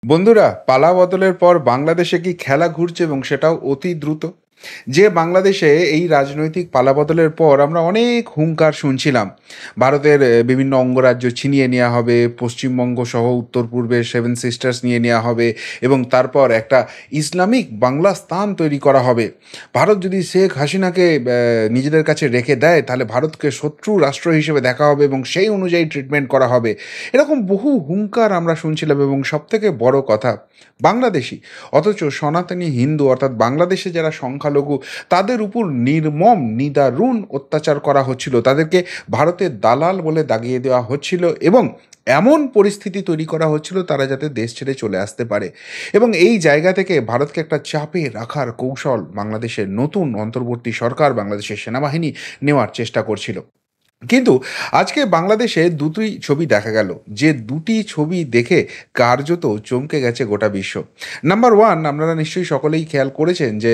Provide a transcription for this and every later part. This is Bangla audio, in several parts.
বন্ধুরা, পালা বদলের পর বাংলাদেশে কি খেলা ঘুরছে এবং সেটাও অতি দ্রুত। যে বাংলাদেশে এই রাজনৈতিক পালাবদলের পর আমরা অনেক হুঙ্কার শুনছিলাম। ভারতের বিভিন্ন অঙ্গরাজ্য ছিনিয়ে নেওয়া হবে, পশ্চিমবঙ্গ সহ উত্তর পূর্বের সেভেন সিস্টার্স নিয়ে নেওয়া হবে এবং তারপর একটা ইসলামিক বাংলাস্তান তৈরি করা হবে। ভারত যদি শেখ হাসিনাকে নিজেদের কাছে রেখে দেয় তাহলে ভারতকে শত্রু রাষ্ট্র হিসেবে দেখা হবে এবং সেই অনুযায়ী ট্রিটমেন্ট করা হবে। এরকম বহু হুঙ্কার আমরা শুনছিলাম এবং সবথেকে বড় কথা, বাংলাদেশি অথচ সনাতনী হিন্দু অর্থাৎ বাংলাদেশে যারা সংখ্যালঘু তাদের উপর নির্মম নিদারুণ অত্যাচার করা হচ্ছিল, তাদেরকে ভারতের দালাল বলে দাগিয়ে দেওয়া হচ্ছিল এবং এমন পরিস্থিতি তৈরি করা হচ্ছিল তারা যাতে দেশ ছেড়ে চলে আসতে পারে। এবং এই জায়গা থেকে ভারতকে একটা চাপে রাখার কৌশল বাংলাদেশের নতুন অন্তর্বর্তী সরকার, বাংলাদেশের সেনাবাহিনী নেওয়ার চেষ্টা করছিল। কিন্তু আজকে বাংলাদেশে দুটি ছবি দেখা গেল, যে দুটি ছবি দেখে কার্যত চমকে গেছে গোটা বিশ্ব। নাম্বার ওয়ান, আপনারা নিশ্চয়ই সকলেই খেয়াল করেছেন যে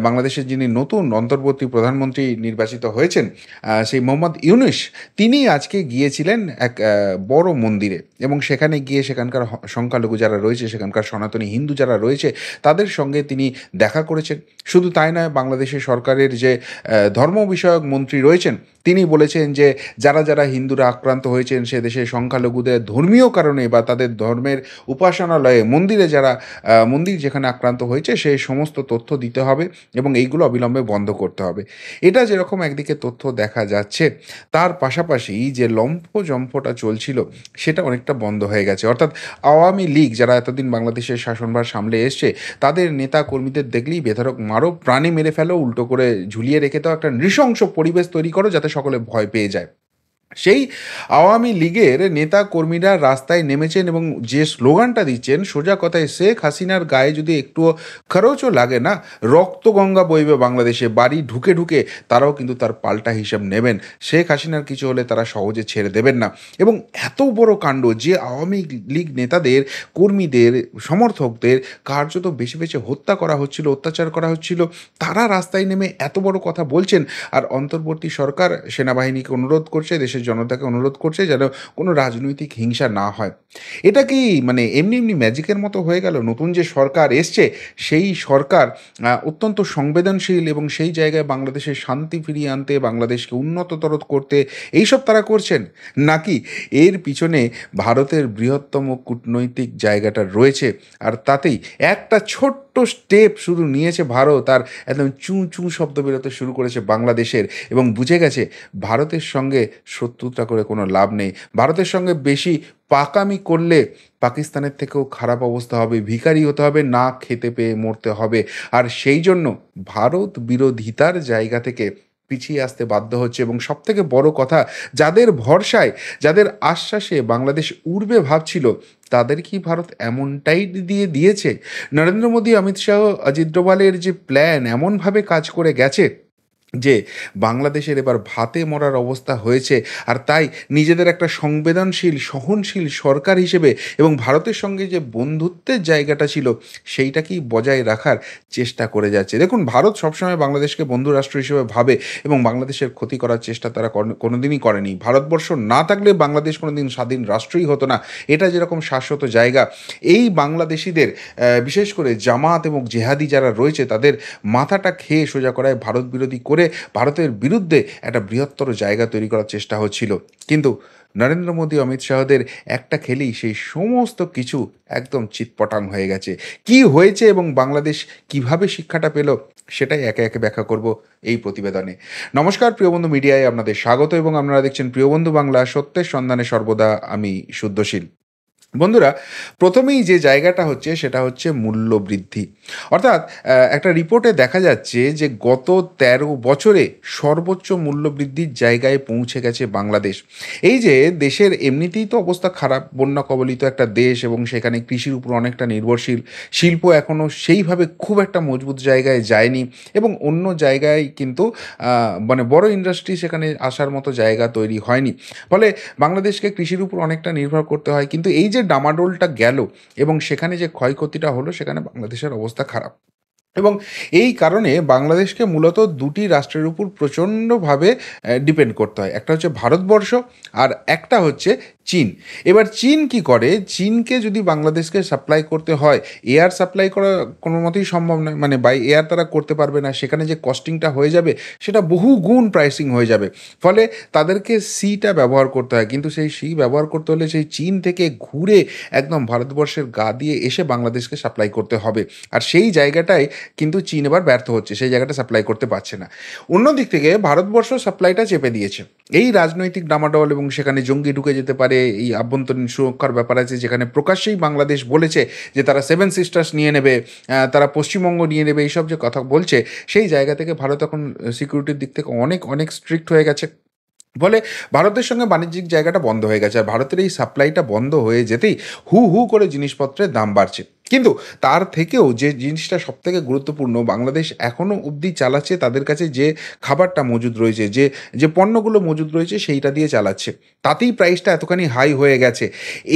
বাংলাদেশের যিনি নতুন অন্তর্বর্তী প্রধানমন্ত্রী নির্বাচিত হয়েছেন, সেই মোহাম্মদ ইউনূস, তিনি আজকে গিয়েছিলেন এক বড় মন্দিরে এবং সেখানে গিয়ে সেখানকার সংখ্যালঘু যারা রয়েছে, সেখানকার সনাতনী হিন্দু যারা রয়েছে তাদের সঙ্গে তিনি দেখা করেছেন। শুধু তাই নয়, বাংলাদেশের সরকারের যে ধর্ম বিষয়ক মন্ত্রী রয়েছেন তিনি বলেছেন যে যারা যারা হিন্দুরা আক্রান্ত হয়েছেন সে দেশে সংখ্যালঘুদের ধর্মীয় কারণে বা তাদের ধর্মের উপাসনালয়ে মন্দিরে যারা মন্দির যেখানে আক্রান্ত হয়েছে সেই সমস্ত তথ্য দিতে হবে এবং এইগুলো অবিলম্বে বন্ধ করতে হবে। এটা যেরকম একদিকে তথ্য দেখা যাচ্ছে, তার পাশাপাশি যে লম্ফজম্ফটা চলছিল সেটা অনেকটা বন্ধ হয়ে গেছে। অর্থাৎ আওয়ামী লীগ যারা এতদিন বাংলাদেশের শাসনভার সামলে এসছে তাদের নেতা কর্মীদের দেখলেই বেধড়ক মারো, প্রাণে মেরে ফেলো, উল্টো করে ঝুলিয়ে রেখে দাও, একটা নৃশংস পরিবেশ তৈরি করো যাতে সকলে ভয় পেয়ে যায়। সেই আওয়ামী লীগের নেতা কর্মীরা রাস্তায় নেমেছেন এবং যে স্লোগানটা দিচ্ছেন, সোজা কথায় শেখ হাসিনার গায়ে যদি একটুও খরচও লাগে না, রক্তগঙ্গা বইবে বাংলাদেশে, বাড়ি ঢুকে ঢুকে তারাও কিন্তু তার পাল্টা হিসাব নেবেন। শেখ হাসিনার কিছু হলে তারা সহজে ছেড়ে দেবেন না। এবং এত বড় কাণ্ড যে আওয়ামী লীগ নেতাদের, কর্মীদের, সমর্থকদের কার্যত বেছে বেছে হত্যা করা হচ্ছিল, অত্যাচার করা হচ্ছিল, তারা রাস্তায় নেমে এত বড় কথা বলছেন। আর অন্তর্বর্তী সরকার সেনাবাহিনীকে অনুরোধ করছে, দেশের জনতাকে অনুরোধ করছে যেন কোনো রাজনৈতিক হিংসা না হয়। এটা কি মানে এমনি এমনি ম্যাজিকের মতো হয়ে গেল? নতুন যে সরকার এসছে সেই সরকার অত্যন্ত সংবেদনশীল এবং সেই জায়গায় বাংলাদেশের শান্তি ফিরিয়ে আনতে, বাংলাদেশকে উন্নততর করতে এইসব তারা করছেন, নাকি এর পিছনে ভারতের বৃহত্তম কূটনৈতিক জায়গাটা রয়েছে? আর তাতেই একটা ছোট্ট স্টেপ শুধু নিয়েছে ভারত, আর একদম চুঁ চুঁ শব্দ বেরোতে শুরু করেছে বাংলাদেশের এবং বুঝে গেছে ভারতের সঙ্গে শত্রুতা করে কোনো লাভ নেই। ভারতের সঙ্গে বেশি পাকামি করলে পাকিস্তানের থেকেও খারাপ অবস্থা হবে, ভিখারি হতে হবে, না খেতে পেয়ে মরতে হবে। আর সেই জন্য ভারত বিরোধিতার জায়গা থেকে পিছিয়ে আসতে বাধ্য হচ্ছে। এবং সবথেকে বড় কথা, যাদের ভরসায়, যাদের আশ্বাসে বাংলাদেশ উড়বে ভাবছিল, তাদের কি ভারত এমনটাই দিয়ে দিয়েছে? নরেন্দ্র মোদী, অমিত শাহ, অজিত ডোভালের যে প্ল্যান এমনভাবে কাজ করে গেছে যে বাংলাদেশের এবার ভাতে মরার অবস্থা হয়েছে। আর তাই নিজেদের একটা সংবেদনশীল, সহনশীল সরকার হিসেবে এবং ভারতের সঙ্গে যে বন্ধুত্বের জায়গাটা ছিল সেইটাকেই বজায় রাখার চেষ্টা করে যাচ্ছে। দেখুন, ভারত সবসময় বাংলাদেশকে বন্ধু রাষ্ট্র হিসেবে ভাবে এবং বাংলাদেশের ক্ষতি করার চেষ্টা তারা কোনোদিনই করেনি। ভারতবর্ষ না থাকলে বাংলাদেশ কোনোদিন স্বাধীন রাষ্ট্রই হতো না। এটা যেরকম শাশ্বত জায়গা, এই বাংলাদেশিদের বিশেষ করে জামাত এবং জেহাদি যারা রয়েছে তাদের মাথাটা খেয়ে সোজা করায় ভারত বিরোধী করে ভারতের বিরুদ্ধে একটা বৃহত্তর জায়গা তৈরি করার চেষ্টা হচ্ছিল। কিন্তু নরেন্দ্র মোদী, অমিত শাহদের একটা খেলেই সেই সমস্ত কিছু একদম চিৎপটাং হয়ে গেছে। কি হয়েছে এবং বাংলাদেশ কিভাবে শিক্ষাটা পেল সেটাই একে একে ব্যাখ্যা করব এই প্রতিবেদনে। নমস্কার, প্রিয়বন্ধু মিডিয়ায় আপনাদের স্বাগত এবং আপনারা দেখছেন প্রিয়বন্ধু বাংলা, সত্যের সন্ধানে সর্বদা আমি শুদ্ধশীল। বন্ধুরা, প্রথমেই যে জায়গাটা হচ্ছে সেটা হচ্ছে মূল্য বৃদ্ধি। অর্থাৎ একটা রিপোর্টে দেখা যাচ্ছে যে গত ১৩ বছরে সর্বোচ্চ মূল্য বৃদ্ধির জায়গায় পৌঁছে গেছে বাংলাদেশ। এই যে দেশের এমনিতেই তো অবস্থা খারাপ, বন্যা কবলিত একটা দেশ এবং সেখানে কৃষির উপর অনেকটা নির্ভরশীল, শিল্প এখনও সেইভাবে খুব একটা মজবুত জায়গায় যায়নি এবং অন্য জায়গায় কিন্তু মানে বড় ইন্ডাস্ট্রি সেখানে আসার মতো জায়গা তৈরি হয়নি। ফলে বাংলাদেশকে কৃষির উপর অনেকটা নির্ভর করতে হয়। কিন্তু এই যে ডামাডোলটা গেল এবং সেখানে যে ক্ষয়ক্ষতিটা হলো, সেখানে বাংলাদেশের অবস্থা খারাপ। এবং এই কারণে বাংলাদেশকে মূলত দুটি রাষ্ট্রের উপর প্রচণ্ডভাবে ডিপেন্ড করতে হয়। একটা হচ্ছে ভারতবর্ষ আর একটা হচ্ছে চীন। এবার চীন কি করে, চীনকে যদি বাংলাদেশকে সাপ্লাই করতে হয়, এয়ার সাপ্লাই করা কোনো মতেই সম্ভব নয়, মানে বাই এয়ার তারা করতে পারবে না, সেখানে যে কস্টিংটা হয়ে যাবে সেটা বহু গুণ প্রাইসিং হয়ে যাবে। ফলে তাদেরকে সিটা ব্যবহার করতে হয়, কিন্তু সেই সি ব্যবহার করতে হলে সেই চীন থেকে ঘুরে একদম ভারতবর্ষের গা দিয়ে এসে বাংলাদেশকে সাপ্লাই করতে হবে। আর সেই জায়গাটায় কিন্তু চীন এবার ব্যর্থ হচ্ছে, সেই জায়গাটা সাপ্লাই করতে পারছে না। অন্য দিক থেকে ভারতবর্ষ সাপ্লাইটা চেপে দিয়েছে। এই রাজনৈতিক ডামাডোল এবং সেখানে জঙ্গি ঢুকে যেতে পারে, এই আভ্যন্তরীণ সুরক্ষার ব্যাপার আছে, যেখানে প্রকাশ্যেই বাংলাদেশ বলেছে যে তারা সেভেন সিস্টার্স নিয়ে নেবে, তারা পশ্চিমবঙ্গ নিয়ে নেবে, এইসব যে কথা বলছে, সেই জায়গা থেকে ভারত এখন সিকিউরিটির দিক থেকে অনেক অনেক স্ট্রিক্ট হয়ে গেছে। ফলে ভারতের সঙ্গে বাণিজ্যিক জায়গাটা বন্ধ হয়ে গেছে, আর ভারতের এই সাপ্লাইটা বন্ধ হয়ে যেতেই হু হু করে জিনিসপত্রের দাম বাড়ছে। কিন্তু তার থেকেও যে জিনিসটা সবথেকে গুরুত্বপূর্ণ, বাংলাদেশ এখনও অবধি চালাচ্ছে তাদের কাছে যে খাবারটা মজুদ রয়েছে, যে যে পণ্যগুলো মজুদ রয়েছে সেইটা দিয়ে চালাচ্ছে, তাতেই প্রাইসটা এতখানি হাই হয়ে গেছে।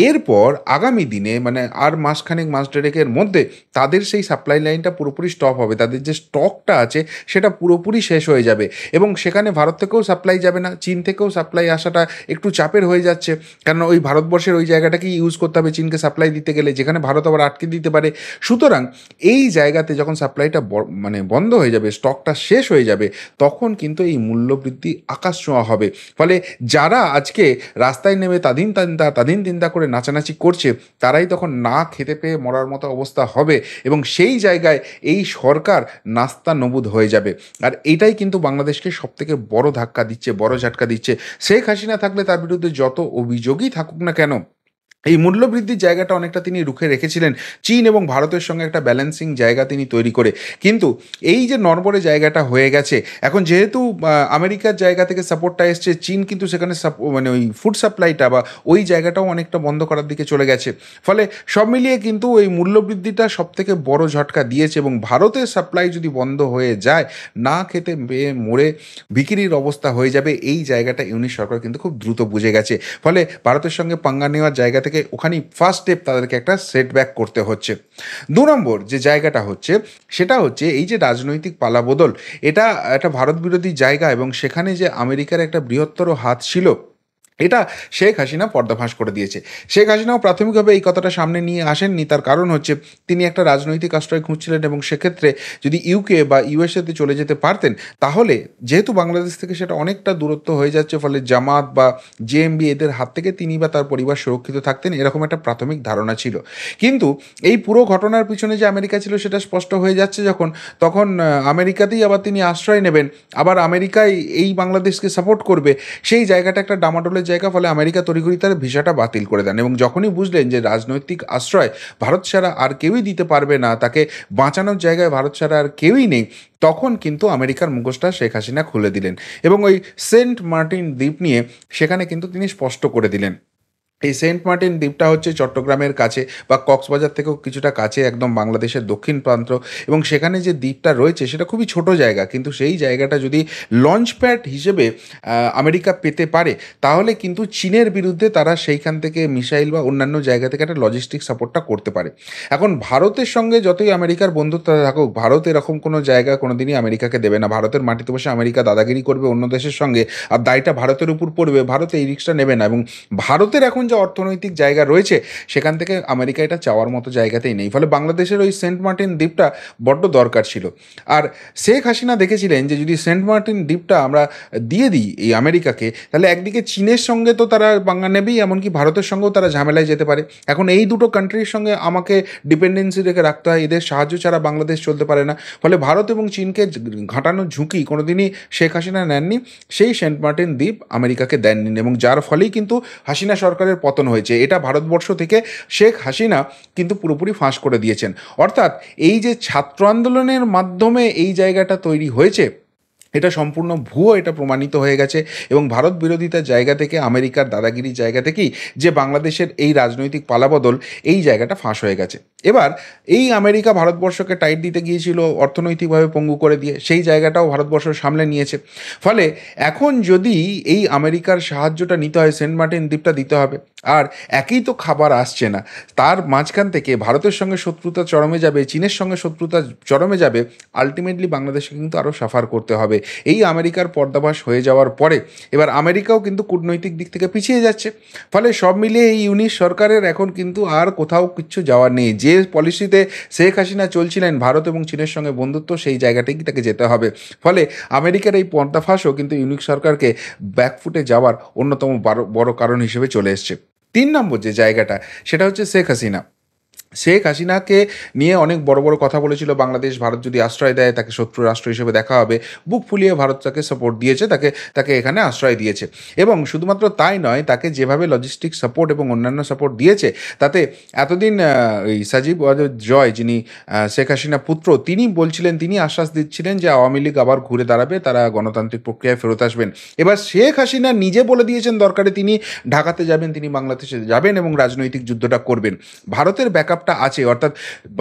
এরপর আগামী দিনে মানে আর মাসখানেক মাস দেড়েকের মধ্যে তাদের সেই সাপ্লাই লাইনটা পুরোপুরি স্টপ হবে, তাদের যে স্টকটা আছে সেটা পুরোপুরি শেষ হয়ে যাবে, এবং সেখানে ভারত থেকেও সাপ্লাই যাবে না, চীন থেকেও সাপ্লাই আসাটা একটু চাপের হয়ে যাচ্ছে, কারণ ওই ভারতবর্ষের ওই জায়গাটাকেই ইউজ করতে হবে চীনকে সাপ্লাই দিতে গেলে, যেখানে ভারত আবার আটকে দিতে পারে। সুতরাং এই জায়গাতে যখন সাপ্লাইটা মানে বন্ধ হয়ে যাবে, স্টকটা শেষ হয়ে যাবে, তখন কিন্তু এই মূল্যবৃদ্ধি আকাশ ছোঁয়া হবে। ফলে যারা আজকে রাস্তায় নেমে তাদিন তিনতা করে নাচানাচি করছে, তারাই তখন না খেতে পেয়ে মরার মতো অবস্থা হবে, এবং সেই জায়গায় এই সরকার নাস্তা নবুদ হয়ে যাবে। আর এটাই কিন্তু বাংলাদেশকে সবথেকে বড় ধাক্কা দিচ্ছে, বড় ঝাটকা দিচ্ছে। শেখ হাসিনা থাকলে তার বিরুদ্ধে যত অভিযোগই থাকুক না কেন, এই মূল্যবৃদ্ধির জায়গাটা অনেকটা তিনি রুখে রেখেছিলেন চীন এবং ভারতের সঙ্গে একটা ব্যালেন্সিং জায়গা তিনি তৈরি করে। কিন্তু এই যে নড়বড়ে জায়গাটা হয়ে গেছে এখন, যেহেতু আমেরিকার জায়গা থেকে সাপোর্টটা এসছে, চীন কিন্তু সেখানে মানে ওই ফুড সাপ্লাইটা বা ওই জায়গাটাও অনেকটা বন্ধ করার দিকে চলে গেছে। ফলে সব মিলিয়ে কিন্তু এই মূল্যবৃদ্ধিটা সবথেকে বড় ঝটকা দিয়েছে, এবং ভারতের সাপ্লাই যদি বন্ধ হয়ে যায়, না খেতে পেয়ে মরে বিক্রির অবস্থা হয়ে যাবে, এই জায়গাটা ইউনিট সরকার কিন্তু খুব দ্রুত বুঝে গেছে। ফলে ভারতের সঙ্গে পাঙ্গা নেওয়ার জায়গা থেকে ওখানেই ফার্স্ট স্টেপ তাদেরকে একটা সেটব্যাক করতে হচ্ছে। ২ নম্বর যে জায়গাটা হচ্ছে সেটা হচ্ছে এই যে রাজনৈতিক পালাবদল, এটা একটা ভারত বিরোধী জায়গা, এবং সেখানে যে আমেরিকার একটা বৃহত্তর হাত ছিল, এটা শেখ হাসিনা পর্দাফাঁস করে দিয়েছে। শেখ হাসিনাও প্রাথমিকভাবে এই কথাটা সামনে নিয়ে আসেননি, তার কারণ হচ্ছে তিনি একটা রাজনৈতিক আশ্রয় খুঁজছিলেন, এবং সেক্ষেত্রে যদি ইউকে বা ইউএসএতে চলে যেতে পারতেন, তাহলে যেহেতু বাংলাদেশ থেকে সেটা অনেকটা দূরত্ব হয়ে যাচ্ছে, ফলে জামাত বা জেএমবি এদের হাত থেকে তিনি বা তার পরিবার সুরক্ষিত থাকতেন, এরকম একটা প্রাথমিক ধারণা ছিল। কিন্তু এই পুরো ঘটনার পিছনে যে আমেরিকা ছিল সেটা স্পষ্ট হয়ে যাচ্ছে যখন, তখন আমেরিকাতেই আবার তিনি আশ্রয় নেবেন, আবার আমেরিকাই এই বাংলাদেশকে সাপোর্ট করবে, সেই জায়গাটা একটা ডামাডোলের জায়গা। ফলে আমেরিকা তড়িঘড়ি তার ভিসাটা বাতিল করে দেন, এবং যখনই বুঝলেন যে রাজনৈতিক আশ্রয় ভারত ছাড়া আর কেউই দিতে পারবে না, তাকে বাঁচানোর জায়গায় ভারত ছাড়া আর কেউই নেই, তখন কিন্তু আমেরিকার মুখোশটা শেখ হাসিনা খুলে দিলেন, এবং ওই সেন্ট মার্টিন দ্বীপ নিয়ে সেখানে কিন্তু তিনি স্পষ্ট করে দিলেন। এই সেন্ট মার্টিন দ্বীপটা হচ্ছে চট্টগ্রামের কাছে বা কক্সবাজার থেকেও কিছুটা কাছে, একদম বাংলাদেশের দক্ষিণ প্রান্ত, এবং সেখানে যে দ্বীপটা রয়েছে সেটা খুবই ছোট জায়গা, কিন্তু সেই জায়গাটা যদি লঞ্চ প্যাড হিসেবে আমেরিকা পেতে পারে, তাহলে কিন্তু চীনের বিরুদ্ধে তারা সেইখান থেকে মিসাইল বা অন্যান্য জায়গা থেকে একটা লজিস্টিক সাপোর্টটা করতে পারে। এখন ভারতের সঙ্গে যতই আমেরিকার বন্ধুত্ব থাকুক, ভারত এরকম কোনো জায়গা কোনোদিনই আমেরিকাকে দেবে না। ভারতের মাটিতে বসে আমেরিকা দাদাগিরি করবে অন্য দেশের সঙ্গে, আর দায়টা ভারতের উপর পড়বে, ভারত এই রিস্কটা নেবে না। এবং ভারতের এখন যে অর্থনৈতিক জায়গা রয়েছে, সেখান থেকে আমেরিকা এটা চাওয়ার মতো জায়গাতেই নেই। ফলে বাংলাদেশের ওই সেন্ট মার্টিন দ্বীপটা বড্ড দরকার ছিল। আর শেখ হাসিনা দেখেছিলেন যে যদি সেন্ট মার্টিন দ্বীপটা আমরা দিয়ে দিই এই আমেরিকাকে, তাহলে একদিকে চীনের সঙ্গে তো তারা বাংলা নেবেই, এমনকি ভারতের সঙ্গেও তারা ঝামেলায় যেতে পারে। এখন এই দুটো কান্ট্রির সঙ্গে আমাকে ডিপেন্ডেন্সি রেখে রাখতে হয়, এদের সাহায্য ছাড়া বাংলাদেশ চলতে পারে না। ফলে ভারত এবং চীনকে ঘাঁটানোর ঝুঁকি কোনোদিনই শেখ হাসিনা নেননি, সেই সেন্ট মার্টিন দ্বীপ আমেরিকাকে দেননি, এবং যার ফলেই কিন্তু হাসিনা সরকারের পতন হয়েছে। এটা ভারতবর্ষ থেকে শেখ হাসিনা কিন্তু পুরোপুরি ফাঁস করে দিয়েছেন। অর্থাৎ এই যে ছাত্র আন্দোলনের মাধ্যমে এই জায়গাটা তৈরি হয়েছে, এটা সম্পূর্ণ ভুয়ো, এটা প্রমাণিত হয়ে গেছে, এবং ভারত বিরোধিতার জায়গা থেকে, আমেরিকার দাদাগিরির জায়গা থেকেই যে বাংলাদেশের এই রাজনৈতিক পালাবদল, এই জায়গাটা ফাঁস হয়ে গেছে। এবার এই আমেরিকা ভারতবর্ষকে টাইট দিতে গিয়েছিল অর্থনৈতিকভাবে পঙ্গু করে দিয়ে, সেই জায়গাটাও ভারতবর্ষ সামলে নিয়েছে। ফলে এখন যদি এই আমেরিকার সাহায্যটা নিতে হয়, সেন্ট মার্টিন দ্বীপটা দিতে হবে, আর একই তো খাবার আসছে না, তার মাঝখান থেকে ভারতের সঙ্গে শত্রুতা চরমে যাবে, চীনের সঙ্গে শত্রুতা চরমে যাবে, আলটিমেটলি বাংলাদেশকে কিন্তু আরও সাফার করতে হবে। এই আমেরিকার পর্দাভাস হয়ে যাওয়ার পরে এবার আমেরিকাও কিন্তু কূটনৈতিক দিক থেকে পিছিয়ে যাচ্ছে। ফলে সব মিলিয়ে এই ইউনিশ সরকারের এখন কিন্তু আর কোথাও কিচ্ছু যাওয়ার নেই। যে পলিসিতে শেখ হাসিনা চলছিলেন ভারত এবং চীনের সঙ্গে বন্ধুত্ব, সেই জায়গাটাই তাকে যেতে হবে। ফলে আমেরিকার এই পর্দাফাঁসও কিন্তু ইউনিশ সরকারকে ব্যাকফুটে যাওয়ার অন্যতম বড় কারণ হিসেবে চলে এসছে। 3 নম্বর যে জায়গাটা, সেটা হচ্ছে শেখ হাসিনা। শেখ হাসিনাকে নিয়ে অনেক বড় বড় কথা বলেছিল বাংলাদেশ, ভারত যদি আশ্রয় দেয় তাকে শত্রু রাষ্ট্র হিসেবে দেখা হবে। বুক ফুলিয়ে ভারত তাকে সাপোর্ট দিয়েছে, তাকে এখানে আশ্রয় দিয়েছে। এবং শুধুমাত্র তাই নয়, তাকে যেভাবে লজিস্টিক সাপোর্ট এবং অন্যান্য সাপোর্ট দিয়েছে, তাতে এতদিন এই সাজিব ওয়াজেদ জয়, যিনি শেখ হাসিনা পুত্র, তিনি বলছিলেন, তিনি আশ্বাস দিচ্ছিলেন যে আওয়ামী লীগ আবার ঘুরে দাঁড়াবে, তারা গণতান্ত্রিক প্রক্রিয়ায় ফেরত আসবেন। এবার শেখ হাসিনা নিজে বলে দিয়েছেন দরকারে তিনি ঢাকাতে যাবেন, তিনি বাংলাদেশে যাবেন এবং রাজনৈতিক যুদ্ধটা করবেন। ভারতের ব্যাকআপ আছে, অর্থাৎ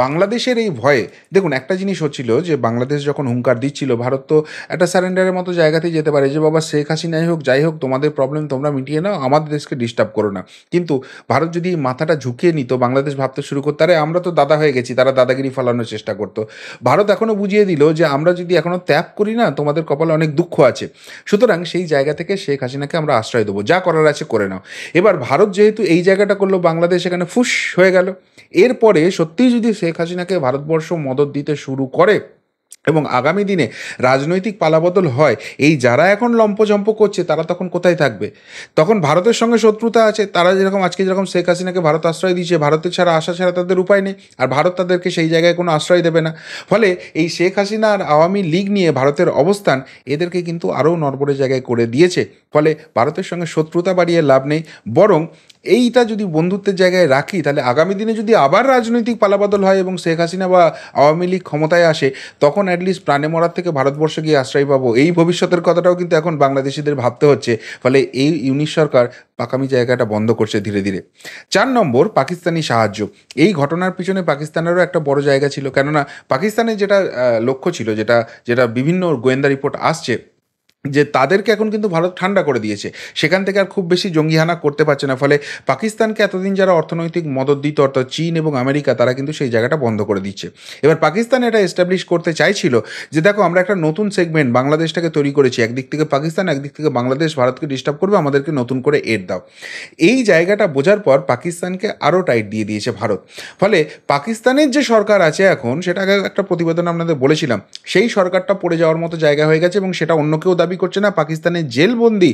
বাংলাদেশের এই ভয়ে, দেখুন একটা জিনিস হচ্ছিল যে বাংলাদেশ যখন হুঙ্কার দিচ্ছিল, ভারত তো একটা সারেন্ডারের মতো জায়গাতেই যেতে পারে যে বাবা শেখ হাসিনাই হোক যাই হোক, তোমাদের প্রবলেম তোমরা মিটিয়ে নাও, আমাদের দেশকে ডিস্টার্ব করো না। কিন্তু ভারত যদি মাথাটা ঝুঁকিয়ে নিত, বাংলাদেশ ভাবতে শুরু করতো আরে আমরা তো দাদা হয়ে গেছি, তারা দাদাগিরি ফালানোর চেষ্টা করতো। ভারত এখনও বুঝিয়ে দিল যে আমরা যদি এখনও ত্যাগ করি না, তোমাদের কপালে অনেক দুঃখ আছে। সুতরাং সেই জায়গা থেকে শেখ হাসিনাকে আমরা আশ্রয় দেবো, যা করার আছে করে নাও। এবার ভারত যেহেতু এই জায়গাটা করলো, বাংলাদেশ এখানে ফুস হয়ে গেল। এরপরে সত্যিই যদি শেখ হাসিনাকে ভারতবর্ষ মদদ দিতে শুরু করে এবং আগামী দিনে রাজনৈতিক পালাবদল হয়, এই যারা এখন লম্পজম্প করছে তারা তখন কোথায় থাকবে? তখন ভারতের সঙ্গে শত্রুতা আছে, তারা যেরকম শেখ হাসিনাকে ভারত আশ্রয় দিয়েছে, ভারতের ছাড়া আশা ছাড়া তাদের উপায় নেই, আর ভারত তাদেরকে সেই জায়গায় কোনো আশ্রয় দেবে না। ফলে এই শেখ হাসিনা আর আওয়ামী লীগ নিয়ে ভারতের অবস্থান এদেরকে কিন্তু আরও নড়বড়ে জায়গায় করে দিয়েছে। ফলে ভারতের সঙ্গে শত্রুতা বাড়িয়ে লাভ নেই, বরং এইটা যদি বন্ধুত্বের জায়গায় রাখি, তাহলে আগামী দিনে যদি আবার রাজনৈতিক পালাবদল হয় এবং শেখ হাসিনা বা আওয়ামী লীগ ক্ষমতায় আসে, তখন অ্যাটলিস্ট প্রাণে মরার থেকে ভারতবর্ষে গিয়ে আশ্রয় পাবো, এই ভবিষ্যতের কথাটাও কিন্তু এখন বাংলাদেশিদের ভাবতে হচ্ছে। ফলে এই ইউনিশ সরকার পাকামি জায়গাটা বন্ধ করছে ধীরে ধীরে। 4 নম্বর, পাকিস্তানি সাহায্য। এই ঘটনার পিছনে পাকিস্তানেরও একটা বড় জায়গা ছিল, কেননা পাকিস্তানের যেটা লক্ষ্য ছিল, যেটা বিভিন্ন গোয়েন্দা রিপোর্ট আসছে, যে তাদেরকে এখন কিন্তু ভারত ঠান্ডা করে দিয়েছে, সেখান থেকে আর খুব বেশি জঙ্গিহানা করতে পারছে না। ফলে পাকিস্তানকে এতদিন যারা অর্থনৈতিক মদত দিত, অর্থাৎ চীন এবং আমেরিকা, তারা কিন্তু সেই জায়গাটা বন্ধ করে দিচ্ছে। এবার পাকিস্তান এটা এস্টাবলিশ করতে চাইছিল যে দেখো আমরা একটা নতুন সেগমেন্ট বাংলাদেশটাকে তৈরি করেছি, একদিক থেকে পাকিস্তান, একদিক থেকে বাংলাদেশ ভারতকে ডিস্টার্ব করবে, আমাদেরকে নতুন করে এড দাও। এই জায়গাটা বোঝার পর পাকিস্তানকে আরও টাইট দিয়ে দিয়েছে ভারত। ফলে পাকিস্তানের যে সরকার আছে এখন, সেটা আগে একটা প্রতিবেদন আপনাদের বলেছিলাম, সেই সরকারটা পড়ে যাওয়ার মতো জায়গা হয়ে গেছে এবং সেটা অন্য কেউ দাবি করছে না, পাকিস্তানের জেলবন্দি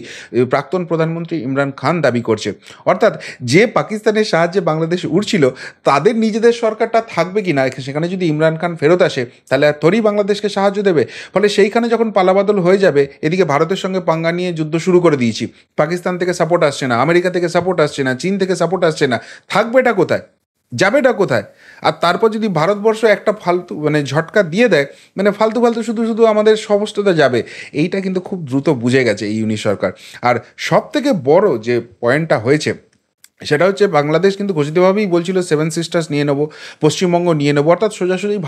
প্রাক্তন প্রধানমন্ত্রী ইমরান খান দাবি করছে। অর্থাৎ যে পাকিস্তানের সাহায্যে বাংলাদেশ উঠছিল, তাদের নিজেদের সরকারটা থাকবে কি না, সেখানে যদি ইমরান খান ফেরত আসে তাহলে আর থরি বাংলাদেশকে সাহায্য দেবে। ফলে সেইখানে যখন পালাবাদল হয়ে যাবে, এদিকে ভারতের সঙ্গে পাঙ্গা নিয়ে যুদ্ধ শুরু করে দিয়েছি, পাকিস্তান থেকে সাপোর্ট আসছে না, আমেরিকা থেকে সাপোর্ট আসছে না, চীন থেকে সাপোর্ট আসছে না, থাকবেটা কোথায়, যাবেটা কোথায়? আর তারপর যদি ভারতবর্ষ একটা ফালতু ঝটকা দিয়ে দেয়, ফালতু ফালতু শুধু শুধু আমাদের সমস্তটা যাবে, এইটা কিন্তু খুব দ্রুত বুঝে গেছে এই ইউনিশ সরকার। আর সব থেকে বড় যে পয়েন্টটা হয়েছে, সেটা হচ্ছে বাংলাদেশ কিন্তু ঘোষিতভাবেই বলছিল 7 সিস্টার্স নিয়ে নেবো, পশ্চিমবঙ্গ নিয়ে নেবো, অর্থাৎ সোজাসুজি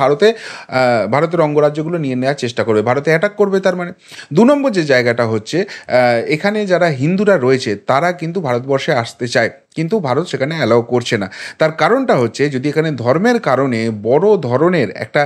ভারতের অঙ্গরাজ্যগুলো নিয়ে নেওয়ার চেষ্টা করবে, ভারতে অ্যাটাক করবে। তার মানে 2 নম্বর যে জায়গাটা হচ্ছে, এখানে যারা হিন্দুরা রয়েছে তারা কিন্তু ভারতবর্ষে আসতে চায়, কিন্তু ভারত সেখানে অ্যালাউ করছে না। তার কারণটা হচ্ছে, যদি এখানে ধর্মের কারণে বড় ধরনের একটা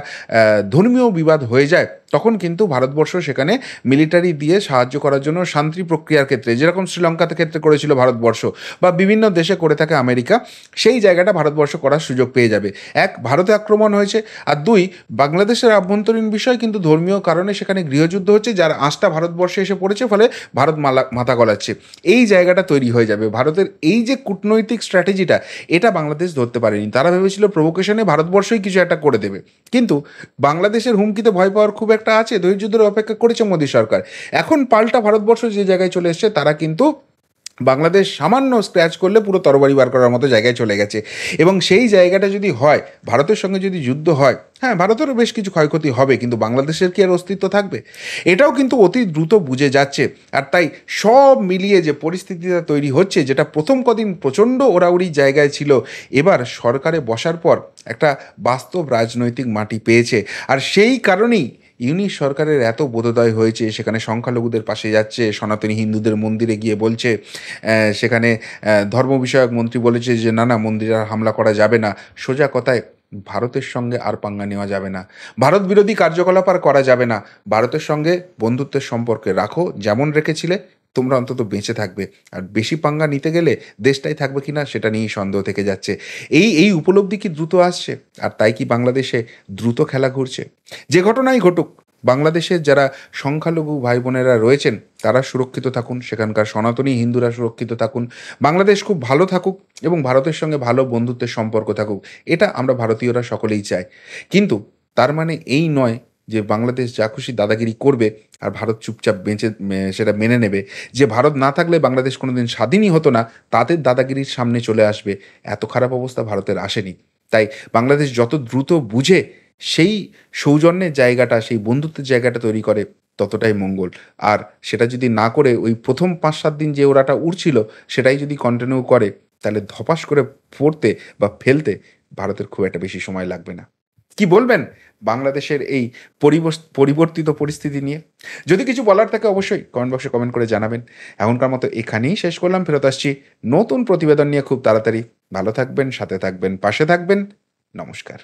ধর্মীয় বিবাদ হয়ে যায়, তখন কিন্তু ভারতবর্ষ সেখানে মিলিটারি দিয়ে সাহায্য করার জন্য শান্তি প্রক্রিয়ার ক্ষেত্রে, যেরকম শ্রীলঙ্কাতে ক্ষেত্রে করেছিল ভারতবর্ষ বা বিভিন্ন দেশে করে থাকে আমেরিকা, সেই জায়গাটা ভারতবর্ষ করার সুযোগ পেয়ে যাবে। এক, ভারতে আক্রমণ হয়েছে, আর 2, বাংলাদেশের আভ্যন্তরীণ বিষয় কিন্তু ধর্মীয় কারণে সেখানে গৃহযুদ্ধ হচ্ছে, যার আঁচটা ভারতবর্ষে এসে পড়েছে, ফলে ভারত মাথা গলাচ্ছে। এই জায়গাটা তৈরি হয়ে যাবে। ভারতের এই যে কূটনৈতিক স্ট্র্যাটেজিটা, এটা বাংলাদেশ ধরতে পারেনি। তারা ভেবেছিল প্রভোকেশনে ভারতবর্ষই কিছু একটা করে দেবে, কিন্তু বাংলাদেশের হুমকিতে ভয় পাওয়ার খুব একটা আছে, ধৈর্য ধরে অপেক্ষা করেছে মোদী সরকার। এখন পাল্টা ভারতবর্ষ যে জায়গায় চলে এসছে, তারা কিন্তু বাংলাদেশ সামান্য স্ক্র্যাচ করলে পুরো তরবারি বার করার মতো জায়গায় চলে গেছে। এবং সেই জায়গাটা যদি হয়, ভারতের সঙ্গে যদি যুদ্ধ হয়, হ্যাঁ, ভারতেরও বেশ কিছু ক্ষয়ক্ষতি হবে, কিন্তু বাংলাদেশের কি আর অস্তিত্ব থাকবে? এটাও কিন্তু অতি দ্রুত বুঝে যাচ্ছে। আর তাই সব মিলিয়ে যে পরিস্থিতিটা তৈরি হচ্ছে, যেটা প্রথম কদিন প্রচণ্ড ওড়াউড়ি জায়গায় ছিল, এবার সরকারে বসার পর একটা বাস্তব রাজনৈতিক মাটি পেয়েছে। আর সেই কারণেই ইউনিশ সরকারের এত বোধোদয় হয়েছে, সেখানে সংখ্যালঘুদের পাশে যাচ্ছে, সনাতনী হিন্দুদের মন্দিরে গিয়ে বলছে, সেখানে ধর্ম বিষয়ক মন্ত্রী বলেছে যে না না, মন্দিরে আর হামলা করা যাবে না। সোজা কথায়, ভারতের সঙ্গে আর পাঙ্গা নেওয়া যাবে না, ভারত বিরোধী কার্যকলাপ আর করা যাবে না, ভারতের সঙ্গে বন্ধুত্বের সম্পর্কে রাখো যেমন রেখেছিলে, তোমরা অন্তত বেঁচে থাকবে। আর বেশি পাঙ্গা নিতে গেলে দেশটাই থাকবে কিনা সেটা নিয়েই সন্দেহ থেকে যাচ্ছে। এই এই উপলব্ধি কি দ্রুত আসছে? আর তাই কি বাংলাদেশে দ্রুত খেলা ঘুরছে? যে ঘটনাই ঘটুক, বাংলাদেশের যারা সংখ্যালঘু ভাই বোনেরা রয়েছেন তারা সুরক্ষিত থাকুন, সেখানকার সনাতনী হিন্দুরা সুরক্ষিত থাকুন, বাংলাদেশ খুব ভালো থাকুক এবং ভারতের সঙ্গে ভালো বন্ধুত্বের সম্পর্ক থাকুক, এটা আমরা ভারতীয়রা সকলেই চাই। কিন্তু তার মানে এই নয় যে বাংলাদেশ যা খুশি দাদাগিরি করবে আর ভারত চুপচাপ সেটা মেনে নেবে। যে ভারত না থাকলে বাংলাদেশ কোনোদিন স্বাধীনই হতো না, তাদের দাদাগিরির সামনে চলে আসবে। এত খারাপ অবস্থা ভারতের আসেনি। তাই বাংলাদেশ যত দ্রুত বুঝে সেই সৌজন্যের জায়গাটা, সেই বন্ধুত্বের জায়গাটা তৈরি করে, ততটাই মঙ্গল। আর সেটা যদি না করে ওই প্রথম ৫-৭ দিন যে ওরাটা উড়ছিল, সেটাই যদি কন্টিনিউ করে, তাহলে ধপাস করে পড়তে বা ফেলতে ভারতের খুব একটা বেশি সময় লাগবে না। কি বলবেন বাংলাদেশের এই পরিবর্তিত পরিস্থিতি নিয়ে? যদি কিছু বলার থাকে অবশ্যই কমেন্ট বক্সে কমেন্ট করে জানাবেন। এখনকার মতো এখানেই শেষ করলাম। ফেরত আসছি নতুন প্রতিবেদন নিয়ে খুব তাড়াতাড়ি। ভালো থাকবেন, সাথে থাকবেন, পাশে থাকবেন। নমস্কার।